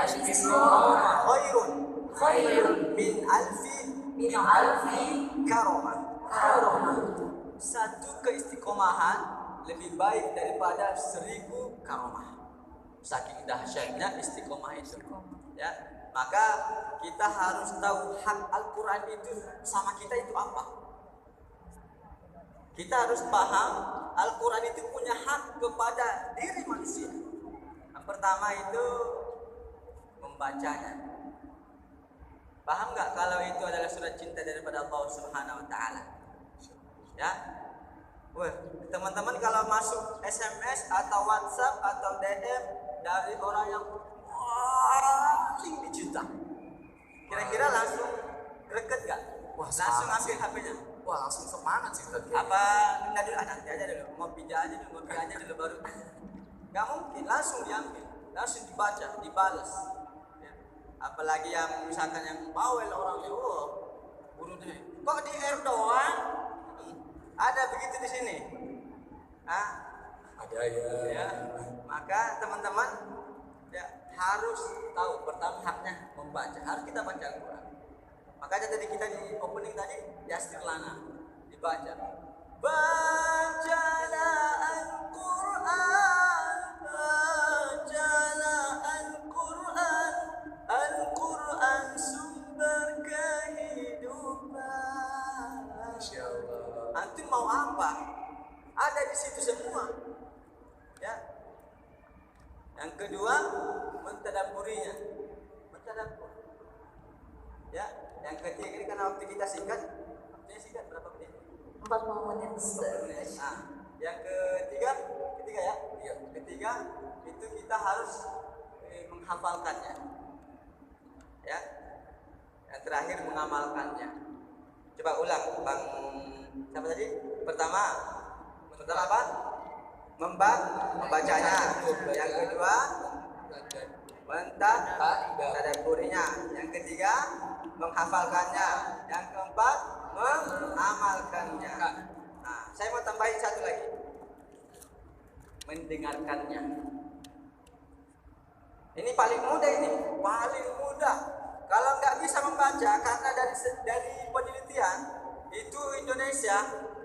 istiqamah khairun min alfi karamah. Satu keistiqomahan lebih baik daripada 1000 karamah. Saking dahsyatnya istiqomah itu. Ya, maka kita harus tahu hak Al-Quran itu sama kita itu apa. Kita harus paham Al-Quran itu punya hak kepada diri manusia. Yang pertama itu membacanya. Paham nggak kalau itu adalah surat cinta daripada Allah Subhanahu Wa Taala? Ya, teman-teman kalau masuk SMS atau WhatsApp atau DM dari orang yang paling dicinta, kira-kira langsung deket gak? Langsung ambil HP-nya. Wah, langsung semangat sih tadi. Apa enggak dulu, nanti aja dulu, ngopi aja dulu baru. Gak mungkin, langsung diambil, langsung dibaca, dibales. Ya. Apalagi yang misalkan yang bawel orangnya, bunuh diri. Kok di Erdogan? Ada begitu di sini? Ada ya. Maka teman-teman ya harus tahu pertama haknya membaca. Harus kita baca Al-Quran. Makanya tadi kita di opening tadi Yasir Lana dibaca. Bacalah Al-Quran, bacalah Al-Quran, Al-Quran sumber kehidupan. Masya Allah. Antum mau apa? Ada di situ semua. Ya. Yang kedua, mentadabburinya. Mentadabbur. Ya. Yang ketiga ini karena waktu kita singkat. Waktunya singkat berapa menit? 40 menit. Nah, yang ketiga ya. Iya. Ketiga itu kita harus menghafalkannya. Ya. Yang terakhir mengamalkannya. Coba ulang, Bang. Siapa tadi? Pertama apa? Membacanya. Yang kedua, mentadabburinya. Yang ketiga, menghafalkannya. Yang keempat, mengamalkannya. Nah, saya mau tambahin satu lagi. Mendengarkannya. Ini paling mudah ini, paling mudah. Kalau nggak bisa membaca, karena dari penelitian itu Indonesia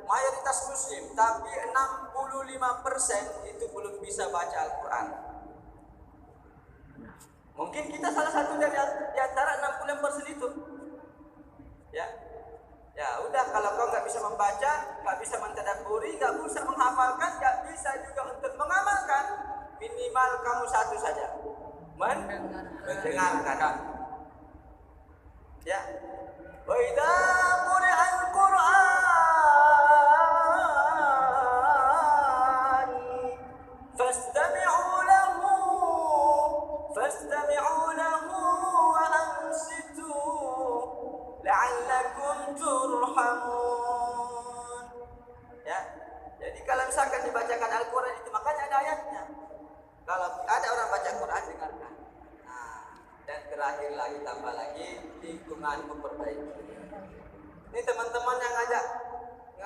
mayoritas Muslim, tapi 65% itu belum bisa baca Al-Quran. Mungkin kita salah satu dari antara 65% itu. Ya, ya udah kalau kau nggak bisa membaca, nggak bisa mentadabburi, nggak bisa menghafalkan, nggak bisa juga untuk mengamalkan, minimal kamu satu saja, mendengarkan. Ya, wa idza quri'al Qur'an fastami'u lahu wa ansitu la'allakum turhamun. Ya, jadi kalau misalkan dibacakan Al-Quran itu makanya ada ayatnya. Kalau ada orang baca Quran, dengarkan. Dan terakhir lagi tambah lagi lingkungan memperbaiki. Ini teman-teman yang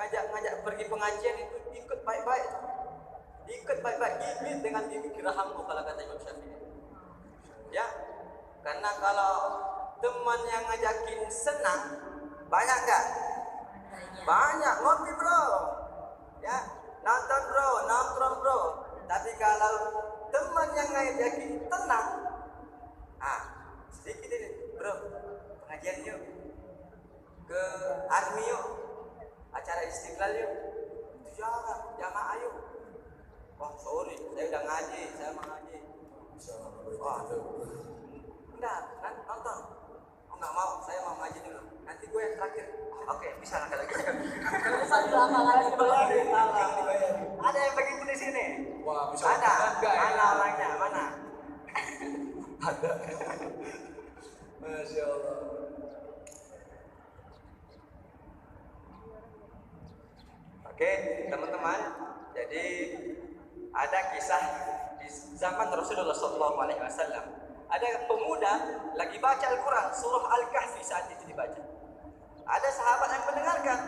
ngajak pergi pengajian itu ikut baik-baik. Gigit dengan gigi geraham kalau kata Imam Syafi'i. Ya. Karena kalau teman yang ngajakin senang banyak enggak? Banyak, ngopi bro. Ya, nonton bro, nongkrong bro. Tapi kalau teman yang ngajakin tenang, sedikit ini bro, pengajian yuk, ke army yuk, acara Istiqlal yuk, itu jamaah yuk. Wah sorry, saya udah ngaji, saya mau ngaji. Wah, enggak, nonton. Oh nggak mau, saya mau ngaji dulu. Nanti gue yang terakhir. Oke, bisa nggak lagi? Ada yang begitu di sini? Wah, bisa. Ada. Mana orangnya? Mana? Ada. Masya Allah. Oke, teman-teman. Jadi ada kisah di zaman Rasulullah SAW. Ada pemuda lagi baca Al-Quran, surah Al-Kahfi saat itu dibaca. Ada sahabat yang mendengarkan.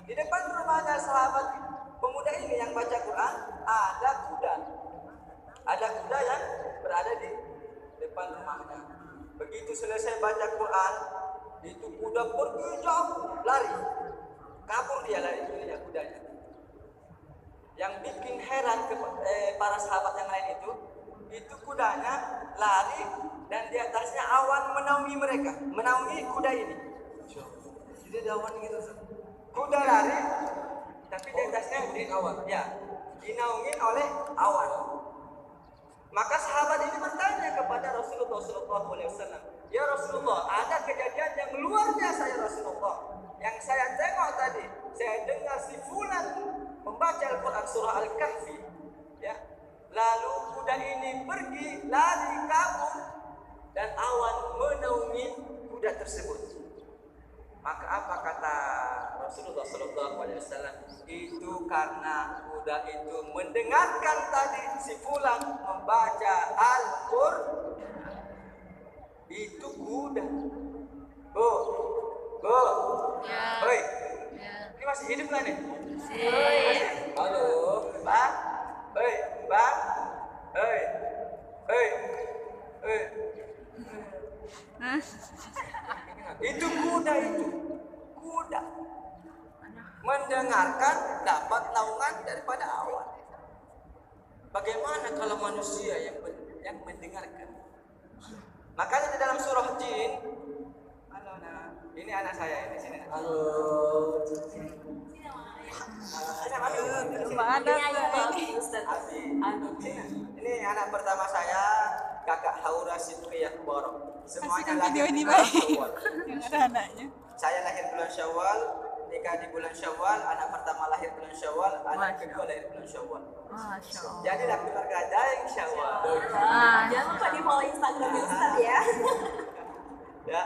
Di depan rumahnya sahabat pemuda ini yang baca Quran, ada kuda. Ada kuda yang berada di rumahnya. Begitu selesai baca Quran, itu kuda pergi jauh, lari. Kabur dia lari kudanya. Yang bikin heran para sahabat yang lain itu kudanya lari dan di atasnya awan menaungi mereka, menaungi kuda ini. Jadi ada awan gitu. Kuda lari, tapi di atasnya awan. Ya, dinaungi oleh awan. Maka sahabat ini bertanya kepada Rasulullah SAW, ya Rasulullah, ada kejadian yang luar biasa ya Rasulullah. Yang saya tengok tadi, saya dengar si Fulan membaca Al-Quran surah Al-Kahfi, ya. Lalu kuda ini pergi, lari kabur, dan awan menaungi kuda tersebut. Maka apa kata Rasulullah SAW? Itu karena kuda itu mendengarkan tadi si Fulan membaca Al-Quran. Itu kuda. Bu. Ya. Oi. Ya. Ini masih hidup kan nih? Sih. Halo, Bang. Oi, Bang. Oi. Itu kuda itu. Kuda. Mendengarkan dapat naungan daripada awan. Bagaimana kalau manusia yang mendengarkan? Makanya di dalam surah Jin, halo nah, ini anak saya ini sini. Halo. Ini anak pertama saya, Kakak Haura Sitriyah Borok. Semuanya lahir di bulan Syawal. Yang ada anaknya. Saya lahir bulan Syawal, nikah di bulan Syawal, anak pertama lahir bulan Syawal, anak kedua lahir bulan Syawal. Masya Allah. Jadilah keluarga Daeng Syawal. Jangan lupa di follow Instagram Ustaz ya. Ya.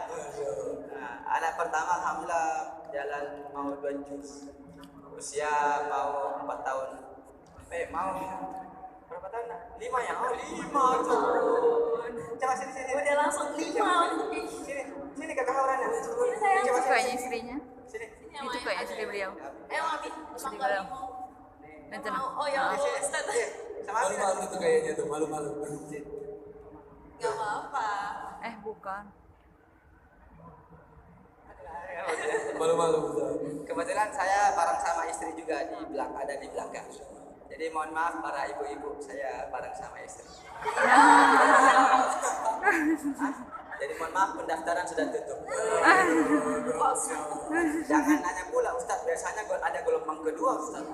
Nah, anak pertama alhamdulillah jalan mau 2 juz. Usia mau 4 tahun. Mau berapa tahun? 5 ya? Oh, 5 tahun. Coba sini. Udah langsung 5. Sini Kakak Haurana. Sini sayang. Itu kayaknya istrinya. Sini. Itu kayaknya istri beliau. Mami, Istri beliau. Nanti nah. oh ya Allah, Ustaz. Sama Abi. Malu-malu tuh kayaknya tuh, malu-malu. Gak apa-apa. Bukan. Malu-malu betul. Kebetulan saya bareng sama istri juga ada di belakang. Jadi mohon maaf para ibu-ibu, saya bareng sama istri. Jadi mohon maaf pendaftaran sudah tutup. Jangan nanya pula Ustaz, biasanya ada gelombang kedua Ustaz.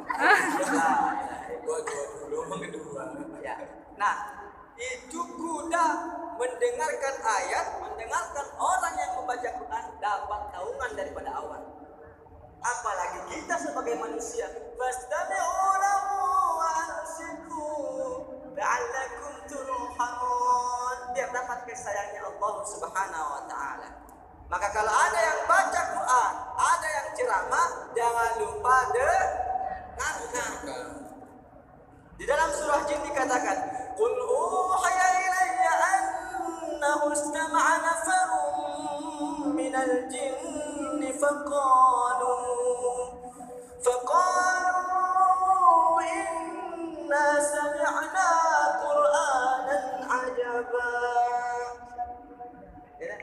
Gelombang kedua. Ya. Nah, itu kuda mendengarkan ayat, mendengarkan orang yang membaca Quran dapat naungan daripada awan. Apalagi kita sebagai manusia, fastami'u lahu wa ansitu la'allakum turhamun. Biar dapat kesayangnya Allah Subhanahu wa taala. Maka kalau ada yang baca Quran, ada yang ceramah, jangan lupa dengarkan. Di dalam surah Jin dikatakan, "Qul uhiya ilayya annahu istama'a nafarun minal jinni faqalu inna sami'na Qur'anan 'ajaba." Ya.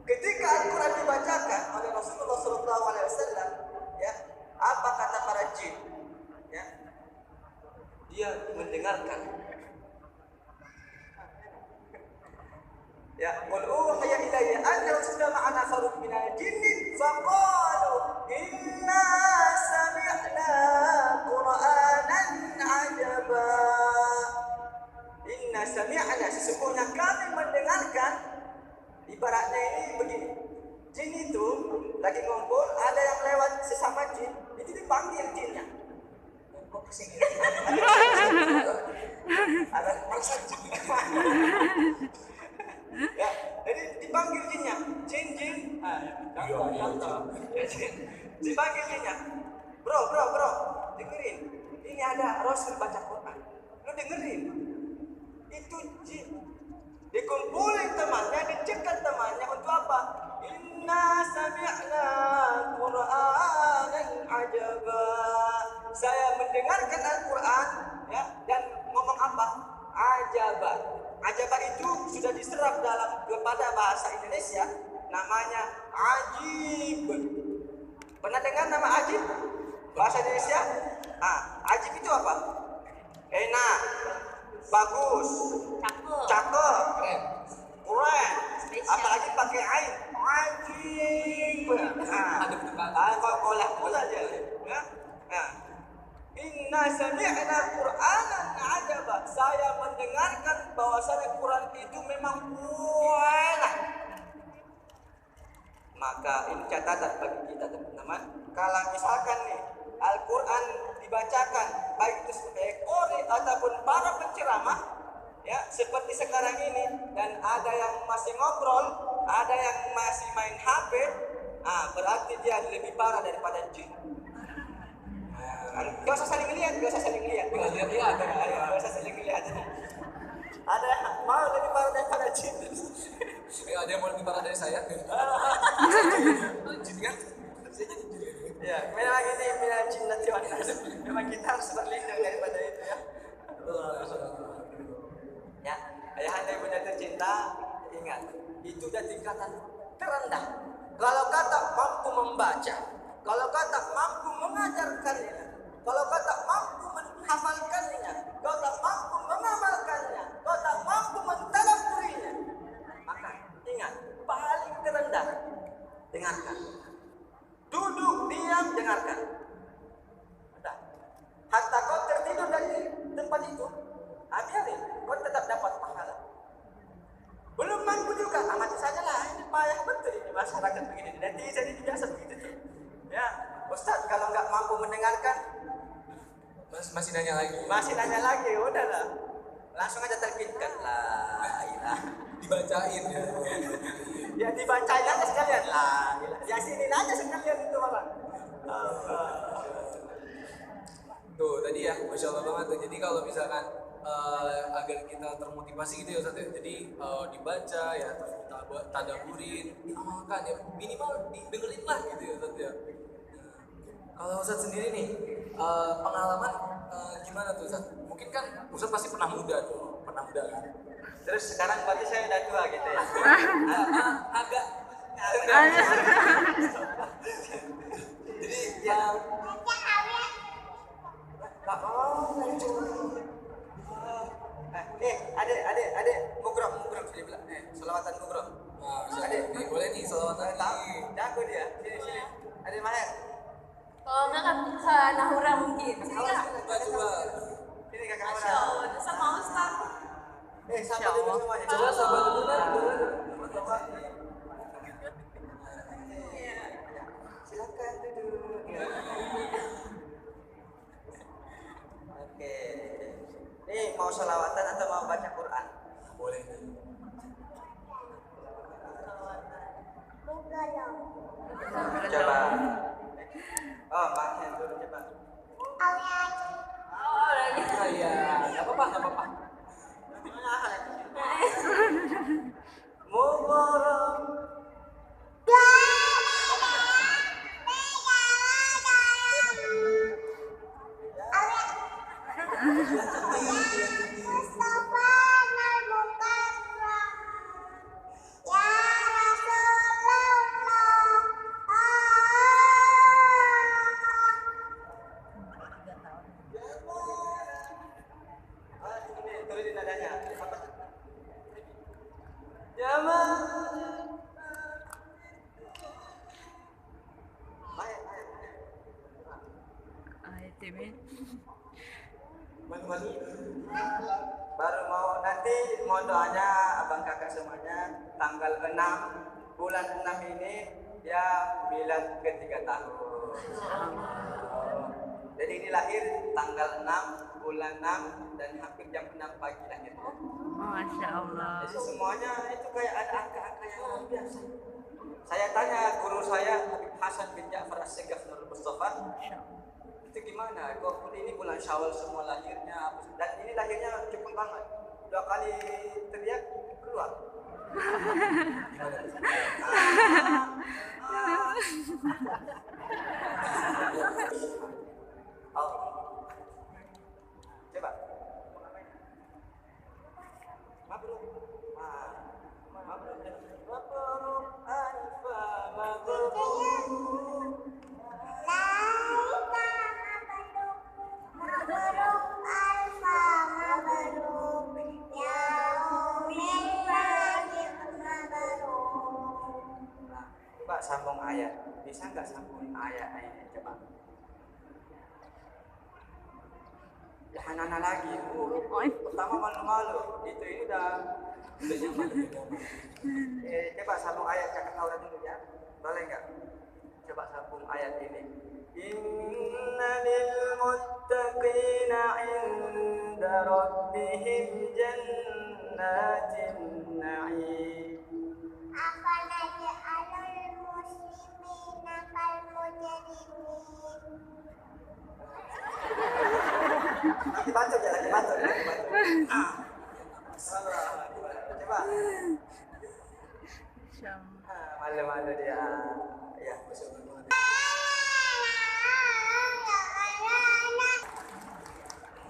Ketika Al-Quran dibacakan oleh Rasulullah SAW, ya, apa kata para jin? Ya, dia mendengarkan. Ya, qul uhiya ilayya annahu istama'a nafarun minal jinni faqalu inna sami'na Qur'anan 'ajaba. Inna sami'na, sesungguhnya kami mendengarkan. Ibaratnya ini begini. Jin itu lagi ngumpul, ada yang lewat sesama jin, itu dipanggil jinnya. Ada maksa jin. Ya, jadi dipanggil jinnya, jin. Dipanggil jinnya. Bro, dengerin. Ini ada Rasul baca Quran. Lu dengerin. Itu jin. Dikumpulin temannya, dicegat temannya untuk apa? Inna sami'na Qur'anan 'ajaba. Saya mendengarkan Al-Quran, ya, dan ngomong apa? Ajaba. Ajaba itu sudah diserap kepada bahasa Indonesia, namanya ajib. Pernah dengar nama ajib? Bahasa Indonesia? Ajib itu apa? Enak, bagus, cakep, keren. Apalagi pakai ain, ajib. Kalau pula aja. Ya. Inna sami'na Qur'anan ajaba. Saya mendengarkan bahwasanya Quran itu memang enak. Maka ini catatan bagi kita teman-teman. Kalau misalkan nih Al-Quran dibacakan baik itu sebagai qori ataupun para penceramah, ya seperti sekarang ini, dan ada yang masih ngobrol, ada yang masih main HP, berarti dia lebih parah daripada jin. Gak usah saling lihat, gak usah saling lihat. Gak usah saling lihat. Ada yang mau lebih parah daripada jin. Ada yang mau lebih parah dari saya? Jin kan? Saya jadi jin. Ya, memang ini minal jinnati wan nas. Memang kita harus berlindung daripada itu ya. Ya, ayahanda ibunda tercinta, ingat, itu udah tingkatan terendah. Kalau kata mampu membaca, kalau kata mampu mengajarkannya, kalau kata mampu menghafalkannya, kalau kata mampu mengamalkannya, kalau kata mampu mentadabburinya, maka ingat, paling terendah, dengarkan. Duduk, diam, dengarkan. Udah. Hatta kau tertidur dari tempat itu, biarin, kau tetap dapat pahala. Belum mampu juga, amati saja lah. Ini payah betul ini masyarakat begini. Netizen ini biasa begitu tuh. Ya, Ustaz kalau nggak mampu mendengarkan, Masih nanya lagi. udahlah. Langsung aja terkitkan lah. Dibacain ya. Ya dibacain aja sekalian lah. Ya sini aja sekalian itu orang. Tuh tadi ya, Masya Allah banget tuh. Jadi kalau misalkan agar kita termotivasi gitu ya Ustaz ya. Jadi dibaca ya, terus kita tadaburin, diamalkan ya, minimal didengerin lah gitu ya Ustaz ya. Kalau Ustaz sendiri nih, pengalaman gimana tuh Ustaz? Mungkin kan Ustaz pasti pernah muda kan? Terus sekarang berarti saya udah tua gitu ya. Agak. Jadi adik, mugrok sudah bilang. Selawatan mugrok. Adik, boleh nih salawatan nih. Jago dia. Sini. Adik Maher. Kalau enggak kan bisa Nahura mungkin. Sini Kak. Coba. Sini kakak Masya Maher. Allah, sama Ustaz. Sapa dulu semuanya. Coba sahabat dulu kan. Silakan duduk. Oke. Nih mau selawatan atau mau baca Quran? Boleh. Coba. Oh, Mahnya dulu coba. Iya, nggak apa-apa. Mubarak. Turunin nadanya. Baru mau nanti mohon doanya abang kakak semuanya tanggal 6 bulan 6 ini ya milad ke-3 tahun. Jadi ini lahir tanggal 6 bulan 6 dan hampir jam 6 pagi lahirnya. Masya Allah. Jadi semuanya itu kayak ada angka-angka yang luar biasa. Saya tanya guru saya Habib Hasan bin Ja'far As-Segaf Nurul Mustafa, itu gimana? Kok ini bulan Syawal semua lahirnya, dan ini lahirnya cepat banget. 2 kali teriak keluar. Coba. Mabruk. Mabruk alfa mabruk. Coba sambung ayat. Bisa nggak sambung ayat ini? Coba. Jangan nana lagi. Pertama malu-malu. Itu ini udah nyaman. Coba sambung ayat yang ketahuan dulu ya. Boleh nggak? Coba sambung ayat ini. Inna lil muttaqina inda rabbihim jannatin na'im. Lagi baca ya, lagi baca. Coba. Malu-malu dia. Ya,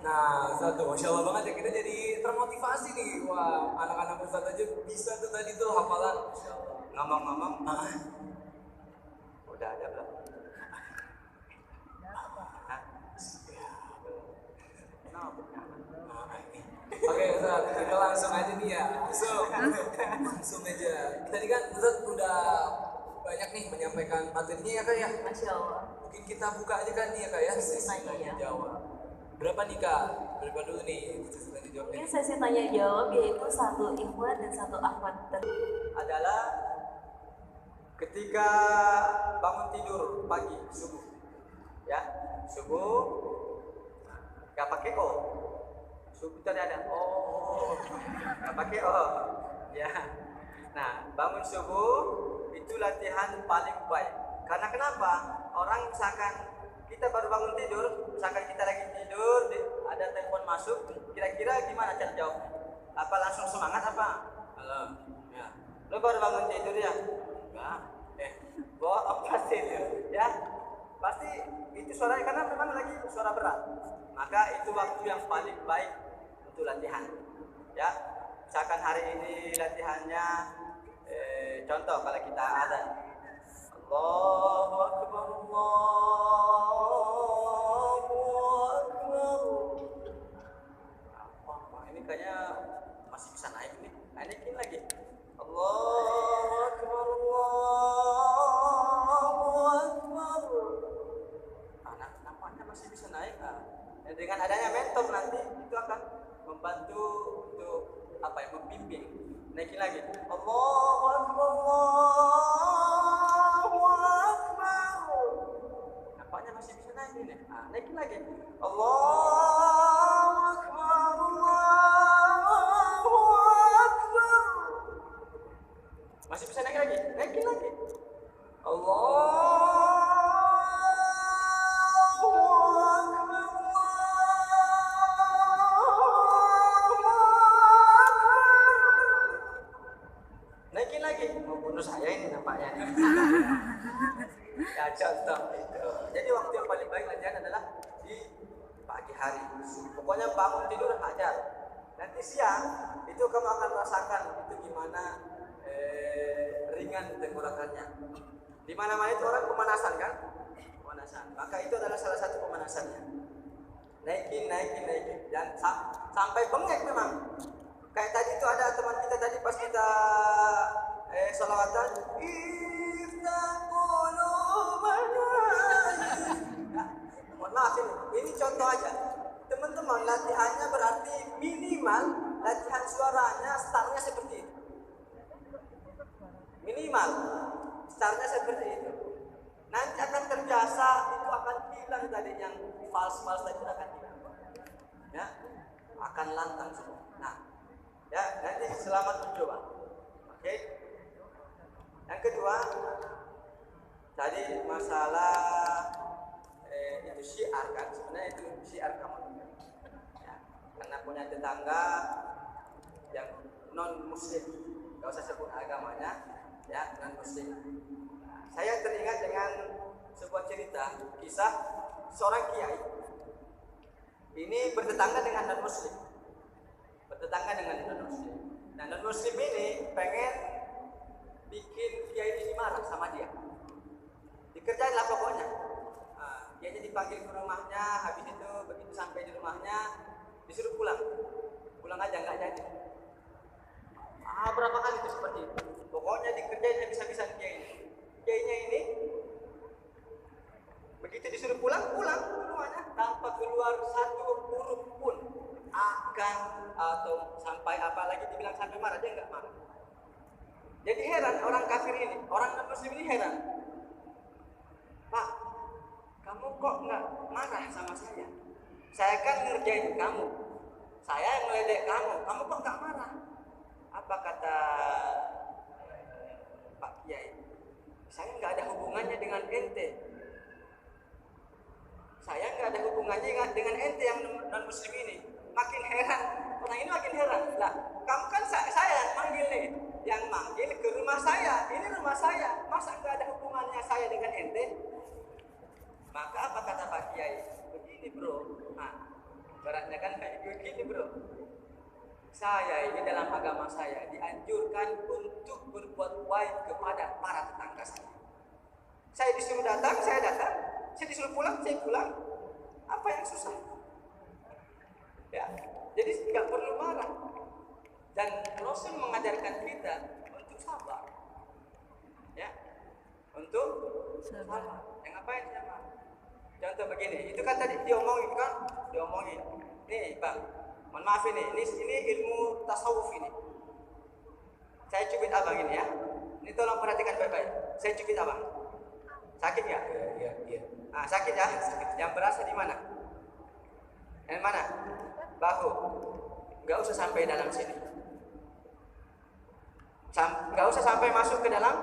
Nah, satu, masya Allah banget ya, kita jadi termotivasi nih. Wah, anak-anak Ustadz aja bisa tuh tadi tuh hafalan. Masya Allah. ngomong-ngomong, udah ada belum? Oke, Ustadz, kita langsung aja nih ya. Langsung aja. Tadi kan Ustadz udah banyak nih menyampaikan materinya ya Kak ya. Masya Allah. Mungkin kita buka aja kan nih ya Kak ya, sesi tanya jawab. Berapa nih Kak? Berapa dulu nih sesi tanya jawabnya? Mungkin sesi tanya jawab yaitu 1 ikhwan dan 1 akhwat. Adalah ketika bangun tidur pagi subuh, ya subuh nggak pakai o, subuh tadi ada nggak pakai o, ya. Nah, bangun subuh itu latihan paling baik. Karena kenapa? Orang misalkan kita baru bangun tidur, misalkan kita lagi tidur, ada telepon masuk, kira-kira gimana cara jawabnya? Apa langsung semangat apa? Halo, ya. Lo baru bangun tidur ya? Enggak. Bohong pasti itu, ya. Pasti itu suaranya karena memang lagi suara berat. Maka itu waktu yang paling baik untuk latihan. Ya. Misalkan hari ini latihannya contoh kalau kita ada Allahu Akbar, Allahu Akbar. Wah, ini kayaknya masih bisa naik nih. Naikin lagi. Allahu Akbar, Allahu Akbar. Anak nampaknya masih bisa naik. Dengan adanya mentor nanti itu akan membantu untuk apa ya, membimbing. Naikin lagi. Allahu Akbar, Allahu Akbar. Nampaknya masih bisa naik ini. Naikin lagi. Allahu Akbar, Allahu Akbar. Masih bisa naik lagi. Naikin lagi. Allahu Akbar, naikin lagi. Mau bunuh saya ini nampaknya. Ya contoh itu. Jadi waktu yang paling baik latihan adalah di pagi hari. Pokoknya bangun tidur hajar. Nanti siang itu kamu akan rasakan itu gimana ringan tenggorokannya. Di mana-mana itu orang pemanasan kan? Pemanasan. Maka itu adalah salah satu pemanasannya. Naikin. Dan sampai bengek memang. Kayak tadi itu ada teman kita tadi pas kita sholawatan. Ya, mohon maaf ini contoh aja. Teman-teman latihannya berarti minimal latihan suaranya startnya seperti itu. Minimal startnya seperti itu. Nanti akan terbiasa, itu akan hilang tadi yang fals tadi akan hilang. Ya, akan lantang semua. Nah, ya nanti selamat mencoba. Oke. Yang kedua, tadi masalah itu syiar kan, sebenarnya itu syiar kamu. Ya, karena punya tetangga yang non muslim, gak usah sebut agamanya, ya non muslim. Saya teringat dengan sebuah cerita, kisah seorang kiai. Ini bertetangga dengan non muslim. Nah, non muslim ini pengen bikin kiai ini marah sama dia. Dikerjain lah pokoknya. Dia jadi dipanggil ke rumahnya, habis itu begitu sampai di rumahnya disuruh pulang. Pulang aja nggak jadi. Berapa kali itu seperti itu. Pokoknya dikerjain habis-habisan kiai ini. Kiainya ini begitu disuruh pulang ke rumahnya tanpa keluar satu huruf pun akan atau sampai apa lagi dibilang sampai marah, dia nggak marah. Jadi heran orang kafir ini, orang non muslim ini heran. Pak, kamu kok nggak marah sama saya? Saya kan ngerjain kamu, saya yang meledek kamu kok nggak marah? Apa kata Pak Kiai? Saya nggak ada hubungannya dengan ente. Saya nggak ada hubungannya dengan ente yang non muslim ini. Makin heran, orang ini makin heran. Lah, kamu kan saya yang manggil nih, yang manggil ke rumah saya. Ini rumah saya, masa nggak ada hubungannya saya dengan ente? Maka apa kata Pak Kiai? Begini bro, beratnya kan kayak begini bro. Saya ini dalam agama saya dianjurkan untuk berbuat baik kepada para tetangga saya. Saya disuruh datang, saya datang. Saya disuruh pulang, saya pulang. Apa yang susah? Ya, jadi nggak perlu marah. Dan Rasul mengajarkan kita untuk sabar. Ya, untuk sabar. Yang ngapain sama? Contoh begini, itu kan tadi diomongin. Nih bang, mohon maaf ini ilmu tasawuf ini. Saya cubit abang ini ya. Ini tolong perhatikan baik-baik. Saya cubit abang. Sakit nggak? Iya. Sakit ya? Yang berasa di mana? Yang mana? Bahu. Nggak usah sampai dalam sini. Nggak usah sampai masuk ke dalam.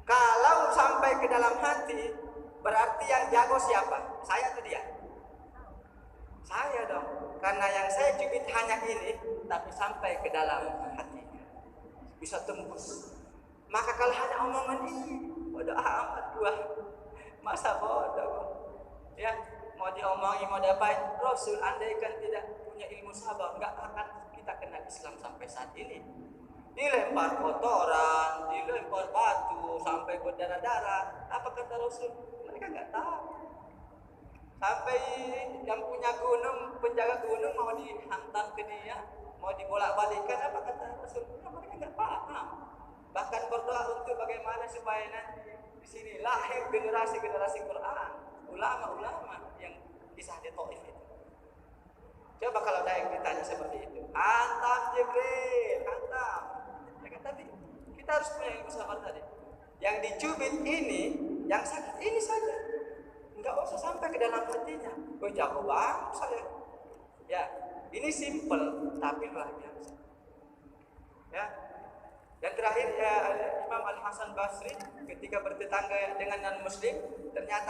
Kalau sampai ke dalam hati, berarti yang jago siapa? Saya atau dia? Saya dong. Karena yang saya cubit hanya ini, tapi sampai ke dalam hati. Bisa tembus. Maka kalau hanya omongan ini, bodoh amat gua. Masa bodoh? Ya, mau diomongi, mau diapain? Rasul andaikan tidak punya ilmu sabar, nggak akan kita kenal Islam sampai saat ini. Dilempar kotoran, dilempar batu, sampai berdarah-darah. Apa kata Rasul? Mereka nggak tahu. Sampai yang punya gunung, penjaga gunung mau dihantam ke dia, mau dibolak-balikan. Apa kata Rasul? Mereka nggak paham. Bahkan berdoa untuk bagaimana supaya nanti di sini lahir generasi Quran, ulama-ulama yang kisah di Taif itu. Coba kalau ada yang ditanya seperti itu, hantam Jibril, hantam. Ya kan tadi kita harus punya ilmu sabar tadi. Yang dicubit ini, yang sakit ini saja, nggak usah sampai ke dalam hatinya. Jago banget saya. Ya, ini simple tapi luar biasa. Ya. Dan terakhir Imam Al Hasan Basri ketika bertetangga dengan non Muslim ternyata